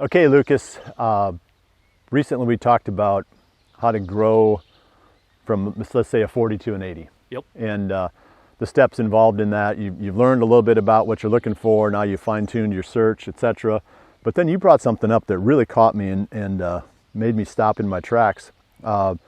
Okay, Lucas, recently we talked about how to grow from, let's say, a 40 to an 80. Yep. And the steps involved in that. You've learned a little bit about what you're looking for. Now you fine-tuned your search, etc. But then you brought something up that really caught me and made me stop in my tracks. You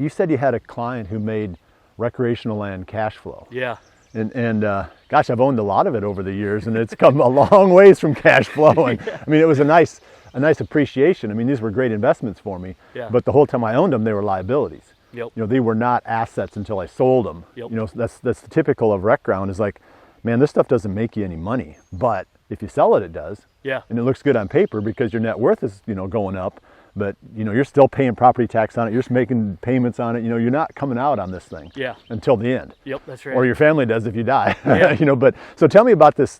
said you had a client who made recreational land cash flow. Yeah. And gosh, I've owned a lot of it over the years, and it's come a long ways from cash flow. And I mean, it was a nice appreciation. I mean, these were great investments for me. Yeah. But the whole time I owned them, they were liabilities. Yep. You know, they were not assets until I sold them. Yep. You know, that's typical of rec ground. Is like, man, this stuff doesn't make you any money, but if you sell it, it does. Yeah. And it looks good on paper because your net worth is, you know, going up. But you know, you're still paying property tax on it. You're just making payments on it. You know, you're not coming out on this thing. Yeah. Until the end. Yep, that's right. Or your family does if you die. Yeah. You know, but so tell me about this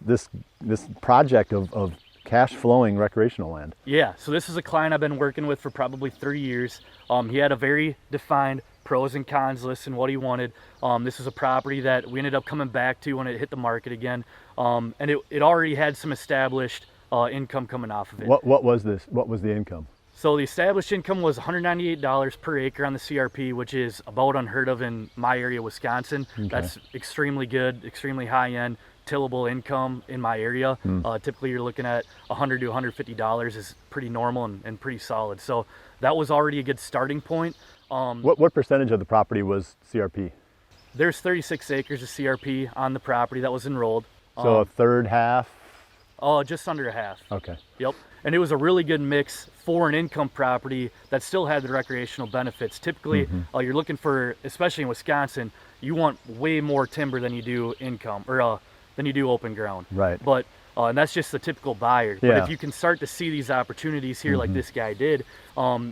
project of cash flowing recreational land. Yeah. So this is a client I've been working with for probably 3 years. He had a very defined pros and cons list and what he wanted. This is a property that we ended up coming back to when it hit the market again. And it already had some established income coming off of it. What was this? What was the income? So the established income was $198 per acre on the CRP, which is about unheard of in my area, Wisconsin. Okay. That's extremely good, extremely high-end, tillable income in my area. Typically, you're looking at $100 to $150 is pretty normal and pretty solid. So that was already a good starting point. What percentage of the property was CRP? There's 36 acres of CRP on the property that was enrolled. So a third, half? Just under a half. Okay. Yep. And it was a really good mix for an income property that still had the recreational benefits. Typically, you're looking for, especially in Wisconsin, you want way more timber than you do income or than you do open ground. Right. But and that's just the typical buyer. Yeah. But if you can start to see these opportunities here, like this guy did,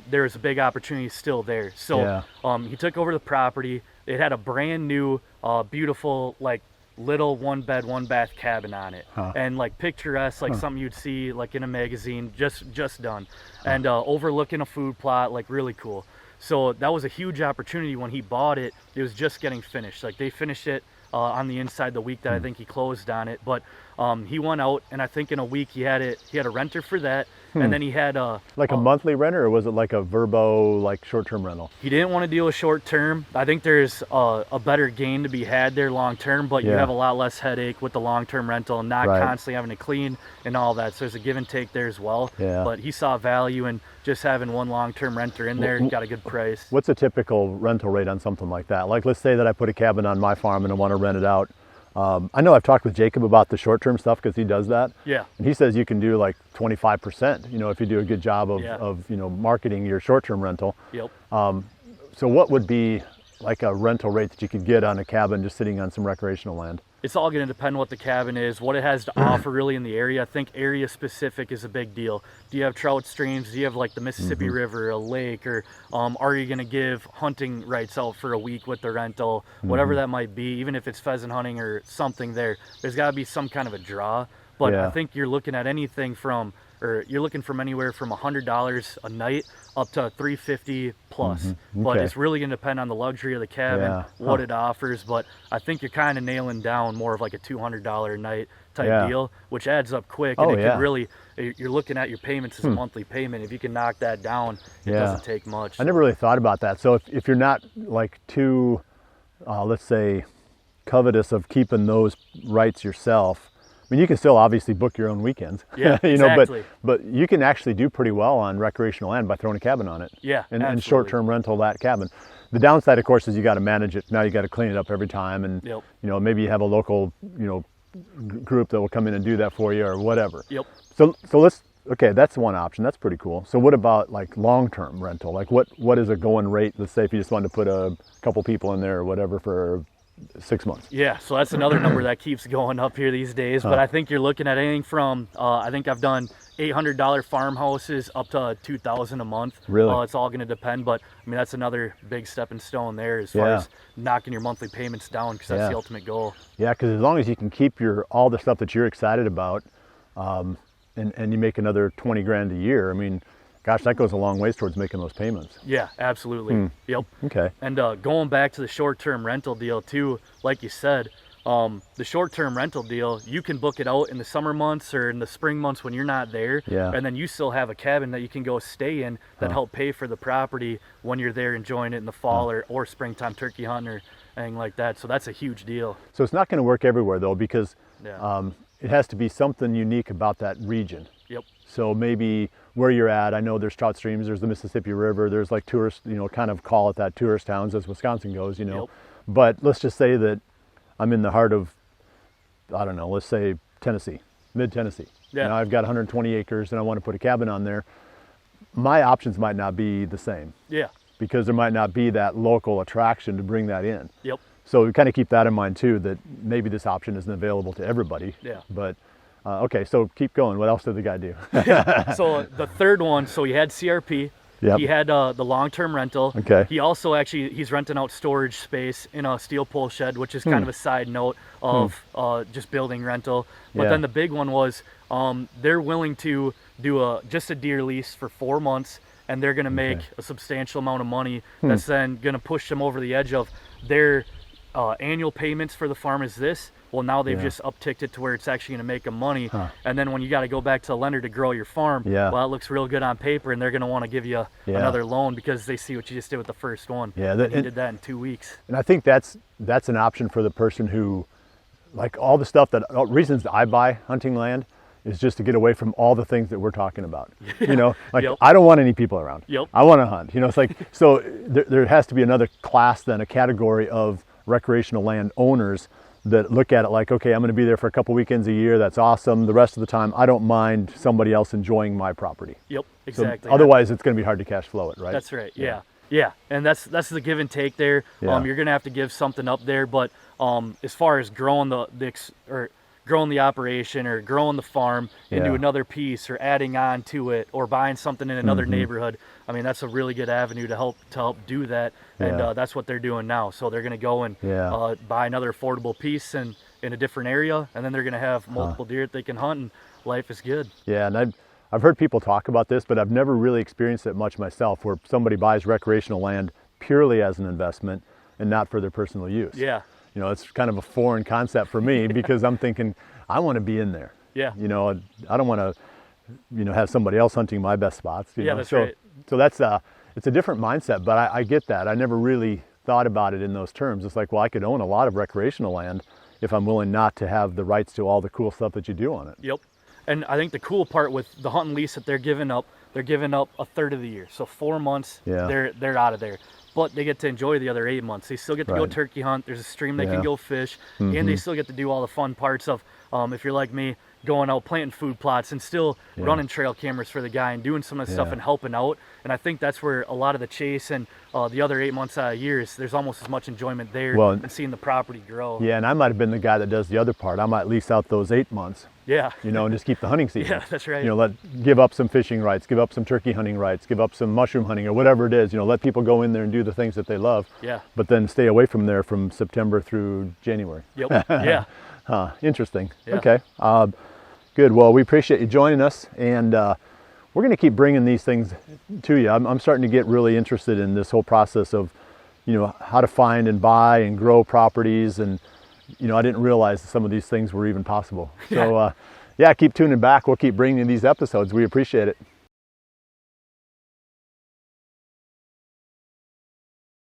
there's a big opportunity still there. So he took over the property. It had a brand new, beautiful, like, little 1-bed 1-bath cabin on it, and like picturesque, like something you'd see like in a magazine, just done, and overlooking a food plot, like really cool. So that was a huge opportunity when he bought it. It was just getting finished. Like they finished it on the inside the week that I think he closed on it, but he went out and I think in a week he had a renter for that. And then he had like a monthly renter, or was it like a verbo, like short-term rental? He didn't want to deal with short-term. I think there's a better gain to be had there long-term, but you have a lot less headache with the long-term rental and not constantly having to clean and all that. So there's a give and take there as well. Yeah. But he saw value in just having one long-term renter in there and got a good price. What's a typical rental rate on something like that? Like, let's say that I put a cabin on my farm and I want to rent it out. I know I've talked with Jacob about the short-term stuff because he does that. Yeah. And he says you can do like 25%, you know, if you do a good job of you know, marketing your short-term rental. Yep. So what would be like a rental rate that you could get on a cabin just sitting on some recreational land? It's all going to depend what the cabin is, what it has to offer really in the area. I think area specific is a big deal. Do you have trout streams? Do you have like the Mississippi River, a lake, or are you going to give hunting rights out for a week with the rental, whatever that might be, even if it's pheasant hunting or something there's got to be some kind of a draw. But I think you're looking at anything from, or you're looking from anywhere from $100 a night up to $350 plus. But it's really going to depend on the luxury of the cabin, what it offers. But I think you're kind of nailing down more of like a $200 a night type deal, which adds up quick. And it can really, you're looking at your payments as a monthly payment. If you can knock that down, it doesn't take much. I never really thought about that. So if you're not like too, let's say, covetous of keeping those rights yourself, I mean, you can still obviously book your own weekends. Yeah, you know, exactly. but you can actually do pretty well on recreational land by throwing a cabin on it. Yeah, and short-term rental that cabin. The downside, of course, is you got to manage it. Now you got to clean it up every time, and you know, maybe you have a local, you know, group that will come in and do that for you or whatever. Yep. So okay, that's one option. That's pretty cool. So what about like long-term rental? Like what is a going rate? Let's say if you just wanted to put a couple people in there or whatever for 6 months. Yeah, so that's another number that keeps going up here these days. But I think you're looking at anything from, I think I've done $800 farmhouses up to $2,000 a month. Really? It's all going to depend, but I mean, that's another big stepping stone there as far as knocking your monthly payments down, because that's the ultimate goal. Yeah, because as long as you can keep all the stuff that you're excited about, and you make another 20 grand a year, I mean, gosh, that goes a long ways towards making those payments. Yeah, absolutely. Yep. Okay. And going back to the short-term rental deal too, like you said, The short-term rental deal, you can book it out in the summer months or in the spring months when you're not there, and then you still have a cabin that you can go stay in that help pay for the property when you're there enjoying it in the fall or springtime turkey hunting or anything like that. So that's a huge deal. So it's not going to work everywhere though, because it has to be something unique about that region. Yep. So maybe where you're at, I know there's trout streams, there's the Mississippi River, there's like tourist, kind of call it that, tourist towns as Wisconsin goes, Yep. But let's just say that I'm in the heart of, I don't know, let's say Tennessee, mid-Tennessee. Yeah. I've got 120 acres and I want to put a cabin on there. My options might not be the same. Yeah. Because there might not be that local attraction to bring that in. Yep. So we kind of keep that in mind too, that maybe this option isn't available to everybody. Yeah. But okay, so keep going. What else did the guy do? So the third one, so he had CRP. Yep. He had the long-term rental. Okay. He also he's renting out storage space in a steel pole shed, which is kind of a side note of just building rental. But then the big one was they're willing to do just a deer lease for 4 months, and they're going to make a substantial amount of money. That's then going to push them over the edge of their annual payments for the farm is this. Well, now they've just upticked it to where it's actually going to make them money. And then when you got to go back to the lender to grow your farm, well, it looks real good on paper, and they're going to want to give you another loan because they see what you just did with the first one. Yeah, he did that in 2 weeks. And I think that's an option for the person who, like all the stuff that, reasons that I buy hunting land is just to get away from all the things that we're talking about. I don't want any people around. I want to hunt. It's like, so there has to be another class then, a category of recreational land owners that look at it like, okay, I'm going to be there for a couple weekends a year. That's awesome. The rest of the time, I don't mind somebody else enjoying my property. Yep, exactly. So otherwise, it's going to be hard to cash flow it, right? That's right. Yeah. And that's the give and take there. You're going to have to give something up there, but as far as growing growing the operation or growing the farm into another piece or adding on to it or buying something in another neighborhood, I mean, that's a really good avenue to help do that. And that's what they're doing now. So they're going to go and buy another affordable piece in a different area, and then they're going to have multiple deer that they can hunt, and life is good. Yeah, and I've heard people talk about this, but I've never really experienced it much myself, where somebody buys recreational land purely as an investment and not for their personal use. Yeah. It's kind of a foreign concept for me because I'm thinking, I want to be in there. Yeah. I don't want to, have somebody else hunting my best spots. That's right. So it's a different mindset, but I get that. I never really thought about it in those terms. It's like, well, I could own a lot of recreational land if I'm willing not to have the rights to all the cool stuff that you do on it. Yep. And I think the cool part with the hunting lease that they're giving up a third of the year. So 4 months, they're out of there. But they get to enjoy the other 8 months. They still get to go turkey hunt. There's a stream they can go fish, and they still get to do all the fun parts of, if you're like me, going out planting food plots and still running trail cameras for the guy and doing some of the stuff and helping out. And I think that's where a lot of the chase and the other 8 months out of years, there's almost as much enjoyment there and seeing the property grow. Yeah, and I might have been the guy that does the other part. I might lease out those 8 months. Yeah. And just keep the hunting season. Yeah, that's right. Give up some fishing rights, give up some turkey hunting rights, give up some mushroom hunting or whatever it is. Let people go in there and do the things that they love. Yeah. But then stay away from there from September through January. Yep. Yeah. Interesting. Yeah. Okay. Good. Well, we appreciate you joining us, and we're going to keep bringing these things to you. I'm starting to get really interested in this whole process of, how to find and buy and grow properties, and I didn't realize that some of these things were even possible. So, keep tuning back. We'll keep bringing you these episodes. We appreciate it.